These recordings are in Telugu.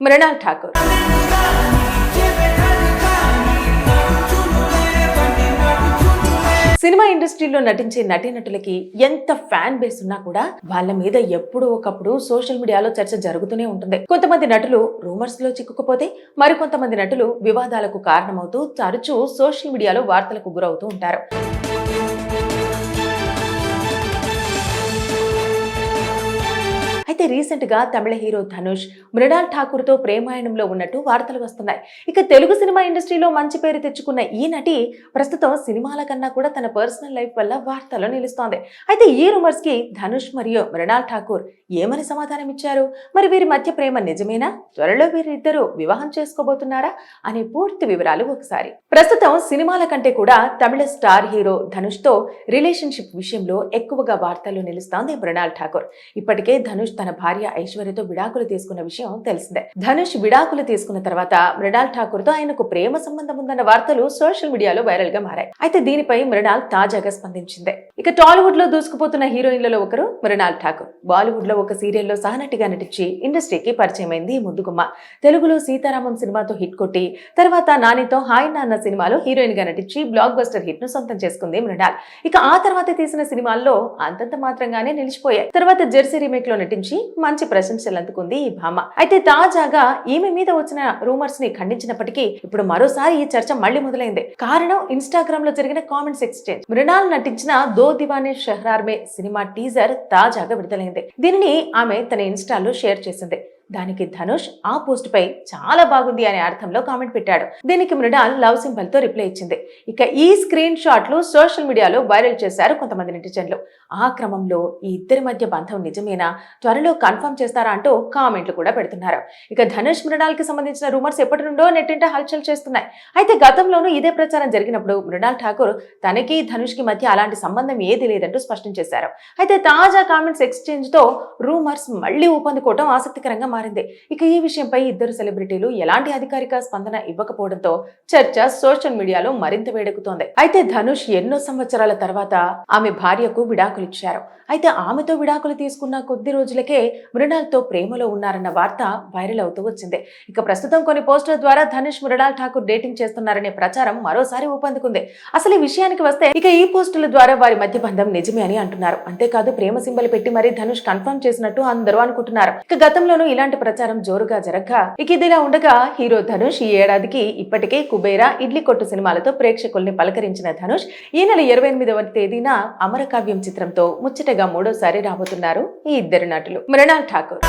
మృణాల్ ఠాకూర్. సినిమా ఇండస్ట్రీలో నటించే నటీనటులకి ఎంత ఫ్యాన్ బేస్ ఉన్నా కూడా వాళ్ళ మీద ఎప్పుడో ఒకప్పుడు సోషల్ మీడియాలో చర్చ జరుగుతూనే ఉంటుంది. కొంతమంది నటులు రూమర్స్ లో చిక్కుకుపోతే మరికొంతమంది నటులు వివాదాలకు కారణమవుతూ తరచూ సోషల్ మీడియాలో వార్తలకు గురవుతూ ఉంటారు. అయితే రీసెంట్ గా తమిళ హీరో ధనుష్ మృణాల్ ఠాకూర్ తో ప్రేమాయణంలో ఉన్నట్టు వార్తలు వస్తున్నాయి. ఇక తెలుగు సినిమా ఇండస్ట్రీలో మంచి పేరు తెచ్చుకున్న ఈ నటి ప్రస్తుతం సినిమాల కన్నా కూడా తన పర్సనల్ లైఫ్ వల్ల వార్తల్లో నిలుస్తోంది. అయితే ఈ రూమర్స్ కి ధనుష్ మరియు మృణాల్ ఠాకూర్ ఏమని సమాధానం ఇచ్చారు? మరి వీరి మధ్య ప్రేమ నిజమేనా? త్వరలో వీరిద్దరూ వివాహం చేసుకోబోతున్నారా అనే పూర్తి వివరాలు ఒకసారి. ప్రస్తుతం సినిమాల కంటే కూడా తమిళ స్టార్ హీరో ధనుష్ తో రిలేషన్షిప్ విషయంలో ఎక్కువగా వార్తల్లో నిలుస్తోంది మృణాల్ ఠాకూర్. ఇప్పటికే ధనుష్ తన భార్య ఐశ్వర్యతో విడాకులు తీసుకున్న విషయం తెలిసిందే. ధనుష్ విడాకులు తీసుకున్న తర్వాత మృణాల్ ఠాకూర్ తో ఆయనకు ప్రేమ సంబంధం ఉందన్న వార్తలు సోషల్ మీడియాలో వైరల్ గా మారాయి. అయితే దీనిపై మృణాల్ తాజాగా స్పందించింది. ఇక టాలీవుడ్ లో దూసుకుపోతున్న హీరోయిన్లలో ఒకరు మృణాల్ ఠాకూర్. బాలీవుడ్ లో ఒక సీరియల్లో సహనటిగా నటించి ఇండస్ట్రీకి పరిచయమైంది ముద్దుగుమ్మ. తెలుగులో సీతారామం సినిమాతో హిట్ కొట్టి తర్వాత నానితో హాయ్ నాన్న సినిమాలో హీరోయిన్ గా నటించి బ్లాక్ బస్టర్ హిట్ ను సొంతం చేసుకుంది మృణాల్. ఇక ఆ తర్వాత తీసిన సినిమాల్లో అంతంత మాత్రంగానే నిలిచిపోయాయి. తర్వాత జెర్సీ రీమేక్ లో నటించి మంచి ప్రశంసలు అందుకుంది ఈ భామ. అయితే తాజాగా ఈమె మీద వచ్చిన రూమర్స్ ని ఖండించినప్పటికీ ఇప్పుడు మరోసారి ఈ చర్చ మళ్లీ మొదలైంది. కారణం ఇన్స్టాగ్రామ్ లో జరిగిన కామెంట్స్ ఎక్స్చేంజ్. మృణాల్ నటించిన దో దివానే షహరార్ మే సినిమా టీజర్ తాజాగా విడుదలైంది. దీనిని ఆమె తన ఇన్స్టాలో షేర్ చేసింది. దానికి ధనుష్ ఆ పోస్ట్ పై చాలా బాగుంది అనే అర్థంలో కామెంట్ పెట్టాడు. దీనికి మృణాల్ లవ్ సింబల్ తో రిప్లై ఇచ్చింది. ఇక ఈ స్క్రీన్ షాట్లు సోషల్ మీడియాలో వైరల్ చేశారు కొంతమంది నెటిజన్లు. ఆ క్రమంలో ఈ ఇద్దరి మధ్య బంధం నిజమేనా, త్వరలో కన్ఫర్మ్ చేస్తారా అంటూ కామెంట్లు కూడా పెడుతున్నారు. ఇక ధనుష్ మృణాల్ కి సంబంధించిన రూమర్స్ ఎప్పటి నుండో నెట్టింట హల్చల్ చేస్తున్నాయి. అయితే గతంలోనూ ఇదే ప్రచారం జరిగినప్పుడు మృణాల్ ఠాకూర్ తనకి ధనుష్ కి మధ్య అలాంటి సంబంధం ఏది లేదంటూ స్పష్టం చేశారు. అయితే తాజా కామెంట్స్ ఎక్స్చేంజ్ తో రూమర్స్ మళ్లీ ఊపందుకోవడం ఆసక్తికరంగా మారింది. ఇక ఈ విషయంపై ఇద్దరు సెలబ్రిటీలు ఎలాంటి అధికారిక స్పందన ఇవ్వకపోవడంతో చర్చ సోషల్ మీడియాలో మరింత వేడెక్కుతోంది. అయితే ధనుష్ ఎన్నో సంవత్సరాల తర్వాత ఆమె భార్యకు విడాకులు ఇచ్చారు. అయితే ఆమెతో విడాకులు తీసుకున్న కొద్ది రోజులకే మృణాల్ తో ప్రేమలో ఉన్నారన్న వార్త వైరల్ అవుతూ వచ్చింది. ఇక ప్రస్తుతం కొన్ని పోస్టుల ద్వారా ధనుష్ మృణాల్ ఠాకూర్ డేటింగ్ చేస్తున్నారనే ప్రచారం మరోసారి ఊపందుకుంది. అసలు ఈ విషయానికి వస్తే ఇక ఈ పోస్టుల ద్వారా వారి మధ్య బంధం నిజమే అని అంటున్నారు. అంతేకాదు ప్రేమ సింబల్ పెట్టి మరీ ధనుష్ కన్ఫర్మ్ చేసినట్టు అందరూ అనుకుంటున్నారు. ఇక గతంలోనూ ఇలాంటి ప్రచారం జోరుగా జరగ్గా ఇక ఇదిలా ఉండగా హీరో ధనుష్ ఈ ఏడాదికి ఇప్పటికే కుబేరా, ఇడ్లీ కొట్టు సినిమాలతో ప్రేక్షకుల్ని పలకరించిన ధనుష్ ఈ నెల 28వ తేదీన అమరకావ్యం చిత్రంతో ముచ్చటగా మూడోసారి రాబోతున్నారు ఈ ఇద్దరు నటులు. మృణాల్ ఠాకూర్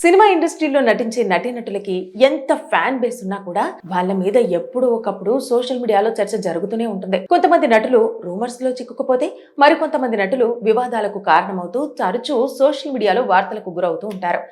సినిమా ఇండస్ట్రీలో నటించే నటీనటులకి ఎంత ఫ్యాన్ బేస్ ఉన్నా కూడా వాళ్ళ మీద ఎప్పుడో ఒకప్పుడు సోషల్ మీడియాలో చర్చ జరుగుతూనే ఉంటుంది. కొంతమంది నటులు రూమర్స్ లో చిక్కుకుపోతే మరికొంతమంది నటులు వివాదాలకు కారణమవుతూ తరచూ సోషల్ మీడియాలో వార్తలకు గురవుతూ ఉంటారు.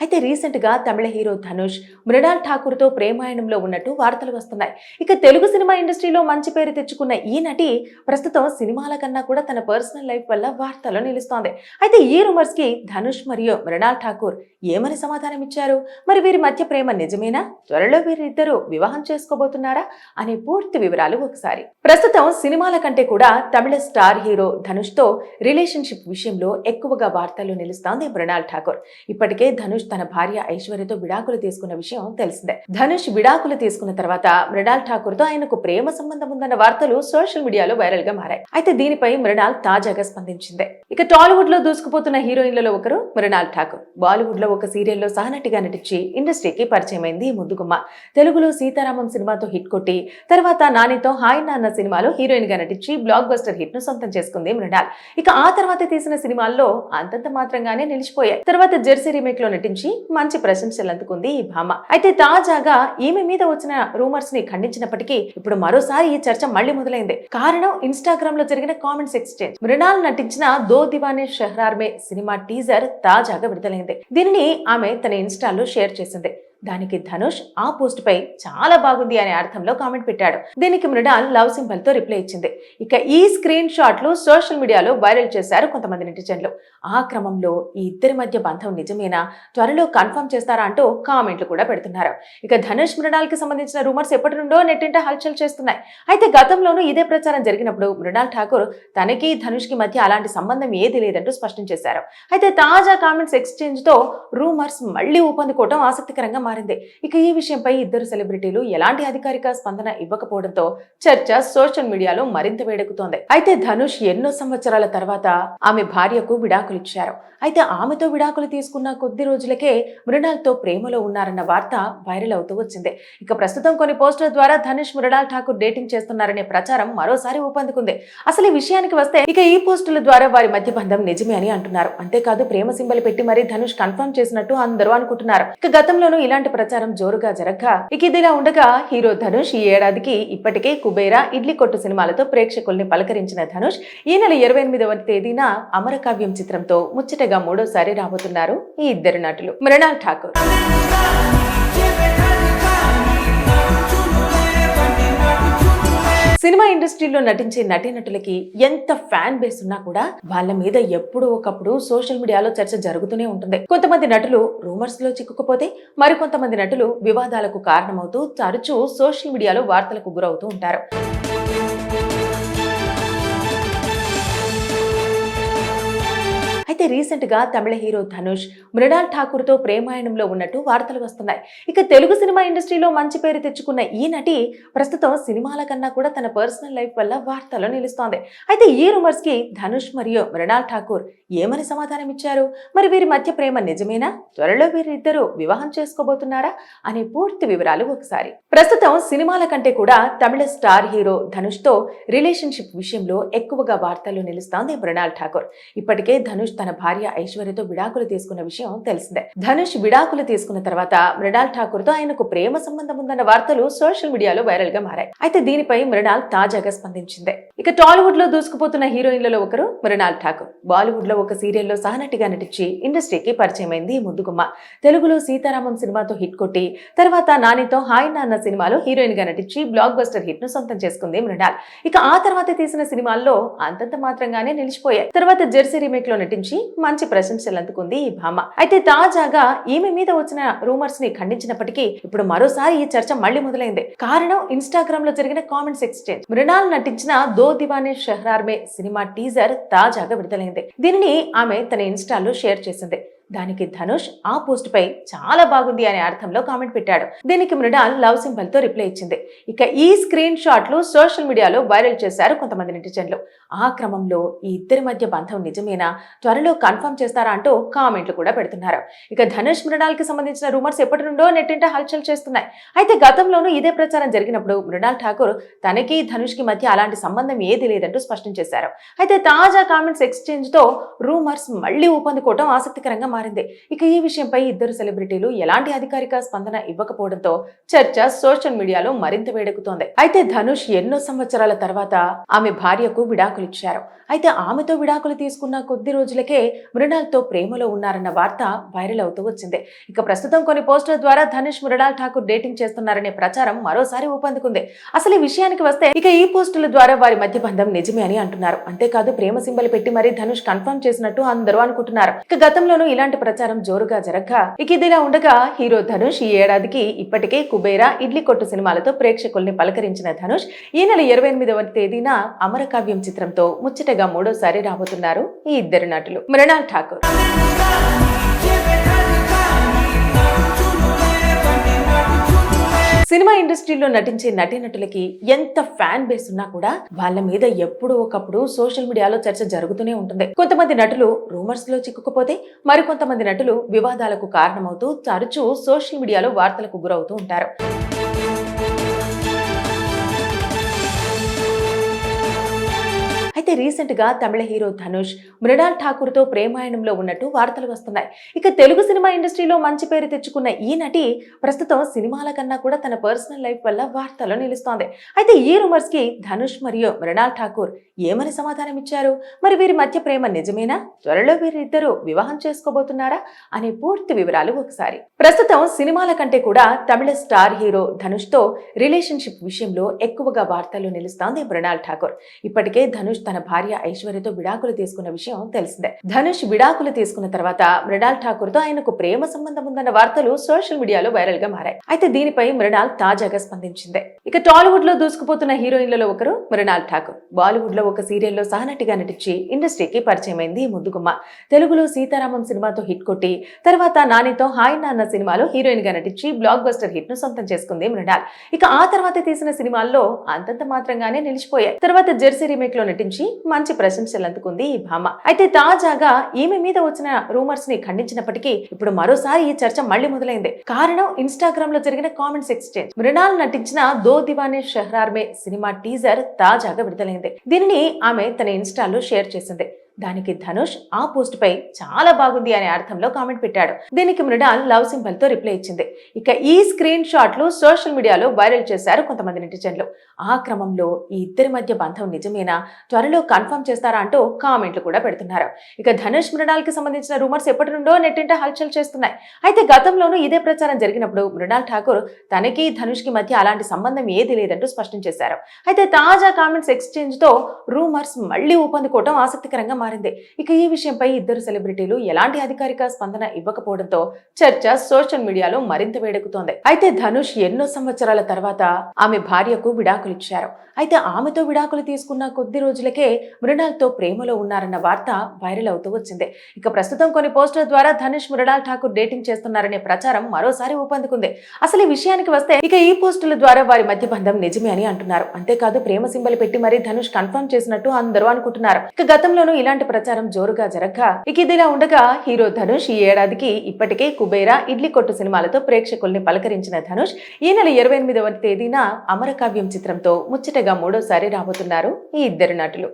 అయితే రీసెంట్ గా తమిళ హీరో ధనుష్ మృణాల్ ఠాకూర్ తో ప్రేమాయణంలో ఉన్నట్టు వార్తలు వస్తున్నాయి. ఇక తెలుగు సినిమా ఇండస్ట్రీలో మంచి పేరు తెచ్చుకున్న ఈ నటి ప్రస్తుతం సినిమాల కన్నా కూడా తన పర్సనల్ లైఫ్ వల్ల వార్తల్లో నిలుస్తోంది. అయితే ఈ రూమర్స్ కి ధనుష్ మరియు మృణాల్ ఠాకూర్ ఏమని సమాధానం ఇచ్చారు? మరి వీరి మధ్య ప్రేమ నిజమేనా? త్వరలో వీరిద్దరూ వివాహం చేసుకోబోతున్నారా అనే పూర్తి వివరాలు ఒకసారి. ప్రస్తుతం సినిమాల కంటే కూడా తమిళ స్టార్ హీరో ధనుష్ తో రిలేషన్షిప్ విషయంలో ఎక్కువగా వార్తల్లో నిలుస్తోంది మృణాల్ ఠాకూర్. ఇప్పటికే ధనుష్ తన భార్య ఐశ్వర్యతో విడాకులు తీసుకున్న విషయం తెలిసిందే. ధనుష్ విడాకులు తీసుకున్న తర్వాత మృణాల్ ఠాకూర్ తో ఆయనకు ప్రేమ సంబంధం ఉందన్న వార్తలు సోషల్ మీడియాలో వైరల్ గా మారాయి. అయితే దీనిపై మృణాల్ తాజాగా స్పందించింది. ఇక టాలీవుడ్ లో దూసుకుపోతున్న హీరోయిన్లలో ఒకరు మృణాల్ ఠాకూర్. బాలీవుడ్ లో ఒక సీరియల్లో సహనటిగా నటించి ఇండస్ట్రీకి పరిచయమైంది ముద్దుగుమ్మ. తెలుగులో సీతారామం సినిమాతో హిట్ కొట్టి తర్వాత నానితో హాయ్ నాన్న సినిమాలో హీరోయిన్ గా నటించి బ్లాక్ బస్టర్ హిట్ ను సొంతం చేసుకుంది మృణాల్. ఇక ఆ తర్వాత తీసిన సినిమాల్లో అంతంత మాత్రంగానే నిలిచిపోయాయి. తర్వాత జెర్సీ రీమేక్ లో నటించి మంచి ప్రశంసలు అందుకుంది ఈ భామ. అయితే తాజాగా ఈమె మీద వచ్చిన రూమర్స్ ని ఖండించినప్పటికీ ఇప్పుడు మరోసారి ఈ చర్చ మళ్లీ మొదలైంది. కారణం ఇన్స్టాగ్రామ్ లో జరిగిన కామెంట్స్ ఎక్స్చేంజ్. మృణాల్ నటించిన దో దివానే షహరార్ మే సినిమా టీజర్ తాజాగా విడుదలైంది. దీనిని ఆమె తన ఇన్స్టాలో షేర్ చేసింది. దానికి ధనుష్ ఆ పోస్ట్ పై చాలా బాగుంది అనే అర్థంలో కామెంట్ పెట్టాడు. దీనికి మృణాల్ లవ్ సింబల్ తో రిప్లై ఇచ్చింది. ఇక ఈ స్క్రీన్ షాట్లు సోషల్ మీడియాలో వైరల్ చేశారు కొంతమంది నెటిజన్లు. ఆ క్రమంలో ఈ ఇద్దరి మధ్య బంధం నిజమేనా, త్వరలో కన్ఫర్మ్ చేస్తారా అంటూ కామెంట్లు కూడా పెడుతున్నారు. ఇక ధనుష్ మృణాల్ కి సంబంధించిన రూమర్స్ ఎప్పటి నుండో నెట్టింట హల్చల్ చేస్తున్నాయి. అయితే గతంలోనూ ఇదే ప్రచారం జరిగినప్పుడు మృణాల్ ఠాకూర్ తనకి ధనుష్ కి మధ్య అలాంటి సంబంధం ఏది లేదంటూ స్పష్టం చేశారు. అయితే తాజా కామెంట్స్ ఎక్స్చేంజ్ తో రూమర్స్ మళ్లీ ఊపందుకోవడం ఆసక్తికరంగా మారింది. ఇక ఈ విషయంపై ఇద్దరు సెలబ్రిటీలు ఎలాంటి అధికారిక స్పందన ఇవ్వకపోవడంతో చర్చ సోషల్ మీడియాలో మరింత వేడెక్కుతోంది. అయితే ధనుష్ ఎన్నో సంవత్సరాల తర్వాత ఆమె భార్యకు విడాకులిచ్చారు. అయితే ఆమెతో విడాకులు తీసుకున్న కొద్ది రోజులకే మృణాల్ తో ప్రేమలో ఉన్నారన్న వార్త వైరల్ అవుతూ వచ్చింది. ఇక ప్రస్తుతం కొన్ని పోస్టుల ద్వారా ధనుష్ మృణాల్ ఠాకూర్ డేటింగ్ చేస్తున్నారనే ప్రచారం మరోసారి ఊపందుకుంది. అసలు ఈ విషయానికి వస్తే ఇక ఈ పోస్టుల ద్వారా వారి మధ్య బంధం నిజమే అని అంటున్నారు. అంతేకాదు ప్రేమ సింబల్ పెట్టి మరీ ధనుష్ కన్ఫర్మ్ చేసినట్టు అందరూ అనుకుంటున్నారు. ఇక గతంలోనూ ఇలాంటి ప్రచారం జోరుగా జరగ్గా ఇక ఇదిలా ఉండగా హీరో ధనుష్ ఈ ఏడాదికి ఇప్పటికే కుబేరా, ఇడ్లీ కొట్టు సినిమాలతో ప్రేక్షకుల్ని పలకరించిన ధనుష్ ఈ నెల 28వ తేదీన అమరకావ్యం చిత్రంతో ముచ్చటగా మూడోసారి రాబోతున్నారు ఈ ఇద్దరు నటులు. మృణాల్ ఠాకూర్ సినిమా ఇండస్ట్రీలో నటించే నటీనటులకి ఎంత ఫ్యాన్ బేస్ ఉన్నా కూడా వాళ్ళ మీద ఎప్పుడూ ఒకప్పుడు సోషల్ మీడియాలో చర్చ జరుగుతూనే ఉంటుంది. కొంతమంది నటులు రూమర్స్ లో చిక్కుకుపోతే మరికొంతమంది నటులు వివాదాలకు కారణమవుతూ తరచూ సోషల్ మీడియాలో వార్తలకు గురవుతూ ఉంటారు. అయితే రీసెంట్ గా తమిళ హీరో ధనుష్ మృణాల్ ఠాకూర్ తో ప్రేమాయణంలో ఉన్నట్టు వార్తలు వస్తున్నాయి. ఇక తెలుగు సినిమా ఇండస్ట్రీలో మంచి పేరు తెచ్చుకున్న ఈ నటి ప్రస్తుతం సినిమాల కన్నా కూడా తన పర్సనల్ లైఫ్ వల్ల వార్తల్లో నిలుస్తోంది. అయితే ఈ రూమర్స్ కి ధనుష్ మరియు మృణాల్ ఠాకూర్ ఏమని సమాధానం ఇచ్చారు? మరి వీరి మధ్య ప్రేమ నిజమేనా, త్వరలో వీరిద్దరూ వివాహం చేసుకోబోతున్నారా అనే పూర్తి వివరాలు ఒకసారి. ప్రస్తుతం సినిమాల కంటే కూడా తమిళ స్టార్ హీరో ధనుష్ తో రిలేషన్షిప్ విషయంలో ఎక్కువగా వార్తల్లో నిలుస్తోంది మృణాల్ ఠాకూర్. ఇప్పటికే ధనుష్ తన భార్య ఐశ్వర్యతో విడాకులు తీసుకున్న విషయం తెలిసిందే. ధనుష్ విడాకులు తీసుకున్న తర్వాత మృణాల్ ఠాకూర్ తో ఆయనకు ప్రేమ సంబంధం ఉందన్న వార్తలు సోషల్ మీడియాలో వైరల్ గా మారాయి. అయితే దీనిపై మృణాల్ తాజాగా స్పందించింది. ఇక టాలీవుడ్ లో దూసుకుపోతున్న హీరోయిన్లలో ఒకరు మృణాల్ ఠాకూర్. బాలీవుడ్ లో ఒక సీరియల్లో సహనటిగా నటించి ఇండస్ట్రీకి పరిచయమైంది ముద్దుగుమ్మ. తెలుగులో సీతారామం సినిమాతో హిట్ కొట్టి తర్వాత నానితో హాయ్ నాన్న సినిమాలో హీరోయిన్ గా నటించి బ్లాక్ బస్టర్ హిట్ ను సొంతం చేసుకుంది మృణాల్. ఇక ఆ తర్వాత తీసిన సినిమాల్లో అంతంత మాత్రంగానే నిలిచిపోయాయి. తర్వాత జెర్సీ రీమేక్ లో నటించి మంచి ప్రశంసలు అందుకుంది ఈ భామ. అయితే తాజాగా ఈమె మీద వచ్చిన రూమర్స్ ని ఖండించినప్పటికీ ఇప్పుడు మరోసారి ఈ చర్చ మళ్లీ మొదలైంది. కారణం ఇన్స్టాగ్రామ్ లో జరిగిన కామెంట్స్ ఎక్స్చేంజ్. మృణాల్ నటించిన దో దివానే షహరార్ మే సినిమా టీజర్ తాజాగా విడుదలైంది. దీనిని ఆమె తన ఇన్స్టాలో షేర్ చేసింది. దానికి ధనుష్ ఆ పోస్ట్ పై చాలా బాగుంది అనే అర్థంలో కామెంట్ పెట్టాడు. దీనికి మృణాల్ లవ్ సింబల్ తో రిప్లై ఇచ్చింది. ఇక ఈ స్క్రీన్ షాట్లు సోషల్ మీడియాలో వైరల్ చేశారు కొంతమంది నెటిజన్లు. ఆ క్రమంలో ఈ ఇద్దరి మధ్య బంధం నిజమేనా, త్వరలో కన్ఫర్మ్ చేస్తారా అంటూ కామెంట్లు కూడా పెడుతున్నారు. ఇక ధనుష్ మృణాల్ కి సంబంధించిన రూమర్స్ ఎప్పటి నుండో నెట్టింట హల్చల్ చేస్తున్నాయి. అయితే గతంలోనూ ఇదే ప్రచారం జరిగినప్పుడు మృణాల్ ఠాకూర్ తనకి ధనుష్ కి మధ్య అలాంటి సంబంధం ఏది లేదంటూ స్పష్టం చేశారు. అయితే తాజా కామెంట్స్ ఎక్స్చేంజ్ తో రూమర్స్ మళ్లీ ఊపందుకోవడం ఆసక్తికరంగా మారింది. ఇక ఈ విషయంపై ఇద్దరు సెలబ్రిటీలు ఎలాంటి అధికారిక స్పందన ఇవ్వకపోవడంతో చర్చ సోషల్ మీడియాలో మరింత వేడెక్కుతోంది. అయితే ధనుష్ ఎన్నో సంవత్సరాల తర్వాత ఆమె భార్యకు విడాకులిచ్చారు. అయితే ఆమెతో విడాకులు తీసుకున్న కొద్ది రోజులకే మృణాల్ తో ప్రేమలో ఉన్నారన్న వార్త వైరల్ అవుతూ వచ్చింది. ఇక ప్రస్తుతం కొన్ని పోస్టుల ద్వారా ధనుష్ మృణాల్ ఠాకూర్ డేటింగ్ చేస్తున్నారనే ప్రచారం మరోసారి ఊపందుకుంది. అసలు ఈ విషయానికి వస్తే ఇక ఈ పోస్టుల ద్వారా వారి మధ్య బంధం నిజమే అని అంటున్నారు. అంతేకాదు ప్రేమ సింబల్ పెట్టి మరీ ధనుష్ కన్ఫర్మ్ చేసినట్టు అందరూ అనుకుంటున్నారు. ఇక గతంలోనూ ఇలాంటి ప్రచారం జోరుగా జరగ్గా ఇక ఇదిలా ఉండగా హీరో ధనుష్ ఈ ఏడాదికి ఇప్పటికే కుబేరా, ఇడ్లీ కొట్టు సినిమాలతో ప్రేక్షకుల్ని పలకరించిన ధనుష్ ఈ నెల 28వ తేదీన అమరకావ్యం చిత్రంతో ముచ్చటగా మూడోసారి రాబోతున్నారు ఈ ఇద్దరు నటులు. మృణాల్ ఠాకూర్ సినిమా ఇండస్ట్రీలో నటించే నటీనటులకి ఎంత ఫ్యాన్ బేస్ ఉన్నా కూడా వాళ్ళ మీద ఎప్పుడూ ఒకప్పుడు సోషల్ మీడియాలో చర్చ జరుగుతూనే ఉంటుంది. కొంతమంది నటులు రూమర్స్ లో చిక్కుకుపోతే మరికొంతమంది నటులు వివాదాలకు కారణమవుతూ తరచూ సోషల్ మీడియాలో వార్తలకు గురవుతూ ఉంటారు. అయితే రీసెంట్ గా తమిళ హీరో ధనుష్ మృణాల్ ఠాకూర్ తో ప్రేమాయణంలో ఉన్నట్టు వార్తలు వస్తున్నాయి. ఇక తెలుగు సినిమా ఇండస్ట్రీలో మంచి పేరు తెచ్చుకున్న ఈ నటి ప్రస్తుతం సినిమాల కన్నా కూడా తన పర్సనల్ లైఫ్ వల్ల వార్తల్లో నిలుస్తోంది. అయితే ఈ రూమర్స్ కి ధనుష్ మరియు మృణాల్ ఠాకూర్ ఏమని సమాధానం ఇచ్చారు? మరి వీరి మధ్య ప్రేమ నిజమేనా? త్వరలో వీరిద్దరూ వివాహం చేసుకోబోతున్నారా అనే పూర్తి వివరాలు ఒకసారి. ప్రస్తుతం సినిమాల కంటే కూడా తమిళ స్టార్ హీరో ధనుష్ తో రిలేషన్షిప్ విషయంలో ఎక్కువగా వార్తల్లో నిలుస్తోంది మృణాల్ ఠాకూర్. ఇప్పటికే ధనుష్ తన భార్య ఐశ్వర్యతో విడాకులు తీసుకున్న విషయం తెలిసిందే. ధనుష్ విడాకులు తీసుకున్న తర్వాత మృణాల్ ఠాకూర్ తో ఆయనకు ప్రేమ సంబంధం ఉందన్న వార్తలు సోషల్ మీడియాలో వైరల్ గా మారాయి. అయితే దీనిపై మృణాల్ తాజాగా స్పందించింది. ఇక టాలీవుడ్ లో దూసుకుపోతున్న హీరోయిన్లలో ఒకరు మృణాల్ ఠాకూర్. బాలీవుడ్ లో ఒక సీరియల్లో సహనటిగా నటించి ఇండస్ట్రీకి పరిచయమైంది ఈ ముద్దుగుమ్మ. తెలుగులో సీతారామం సినిమాతో హిట్ కొట్టి తర్వాత నానితో హాయ్ నాన్న సినిమాలో హీరోయిన్ గా నటించి బ్లాక్ బస్టర్ హిట్ ను సొంతం చేసుకుంది మృణాల్. ఇక ఆ తర్వాత తీసిన సినిమాల్లో అంతంత మాత్రంగానే నిలిచిపోయాయి. తర్వాత జెర్సీ రీమేక్ లో నటించి మంచి ప్రశంసలు అందుకుంది ఈ భామ. అయితే తాజాగా ఈమె మీద వచ్చిన రూమర్స్ ని ఖండించినప్పటికీ ఇప్పుడు మరోసారి ఈ చర్చ మళ్లీ మొదలైంది. కారణం ఇన్స్టాగ్రామ్ లో జరిగిన కామెంట్స్ ఎక్స్చేంజ్. మృణాల్ నటించిన దో దివానే షహరార్ మే సినిమా టీజర్ తాజాగా విడుదలైంది. దీనిని ఆమె తన ఇన్స్టాలో షేర్ చేసింది. దానికి ధనుష్ ఆ పోస్ట్ పై చాలా బాగుంది అనే అర్థంలో కామెంట్ పెట్టాడు. దీనికి మృణాల్ లవ్ సింబల్ తో రిప్లై ఇచ్చింది. ఇక ఈ స్క్రీన్ షాట్లు సోషల్ మీడియాలో వైరల్ చేశారు కొంతమంది నెటిజన్లు. ఆ క్రమంలో ఈ ఇద్దరి మధ్య బంధం నిజమేనా, త్వరలో కన్ఫర్మ్ చేస్తారా అంటూ కామెంట్లు కూడా పెడుతున్నారు. ఇక ధనుష్ మృణాల్ కి సంబంధించిన రూమర్స్ ఎప్పటి నుండో నెట్టింట హల్చల్ చేస్తున్నాయి. అయితే గతంలోనూ ఇదే ప్రచారం జరిగినప్పుడు మృణాల్ ఠాకూర్ తనకి ధనుష్ కి మధ్య అలాంటి సంబంధం ఏది లేదంటూ స్పష్టం చేశారు. అయితే తాజా కామెంట్స్ ఎక్స్చేంజ్ తో రూమర్స్ మళ్లీ ఊపందుకోవడం ఆసక్తికరంగా మారింది. ఇక ఈ విషయంపై ఇద్దరు సెలబ్రిటీలు ఎలాంటి అధికారిక స్పందన ఇవ్వకపోవడంతో చర్చ సోషల్ మీడియాలో మరింత వేడెక్కుతోంది. అయితే ధనుష్ ఎన్నో సంవత్సరాల తర్వాత ఆమె భార్యకు విడాకులు ఇచ్చారు. అయితే ఆమెతో విడాకులు తీసుకున్న కొద్ది రోజులకే మృణాల్ తో ప్రేమలో ఉన్నారన్న వార్త వైరల్ అవుతూ వచ్చింది. ఇక ప్రస్తుతం కొన్ని పోస్టుల ద్వారా ధనుష్ మృణాల్ ఠాకూర్ డేటింగ్ చేస్తున్నారనే ప్రచారం మరోసారి ఊపందుకుంది. అసలు ఈ విషయానికి వస్తే ఇక ఈ పోస్టుల ద్వారా వారి మధ్య బంధం నిజమే అని అంటున్నారు. అంతేకాదు ప్రేమ సింబల్ పెట్టి మరీ ధనుష్ కన్ఫర్మ్ చేసినట్టు అందరూ అనుకుంటున్నారు. ఇక గతంలోనూ ఇలాంటి ప్రచారం జోరుగా జరగ్గా ఇక ఇదిలా ఉండగా హీరో ధనుష్ ఈ ఏడాదికి ఇప్పటికే కుబేరా, ఇడ్లీ కొట్టు సినిమాలతో ప్రేక్షకుల్ని పలకరించిన ధనుష్ ఈ నెల 28వ తేదీన అమరకావ్యం చిత్రంతో ముచ్చటగా మూడోసారి రాబోతున్నారు ఈ ఇద్దరు నటులు.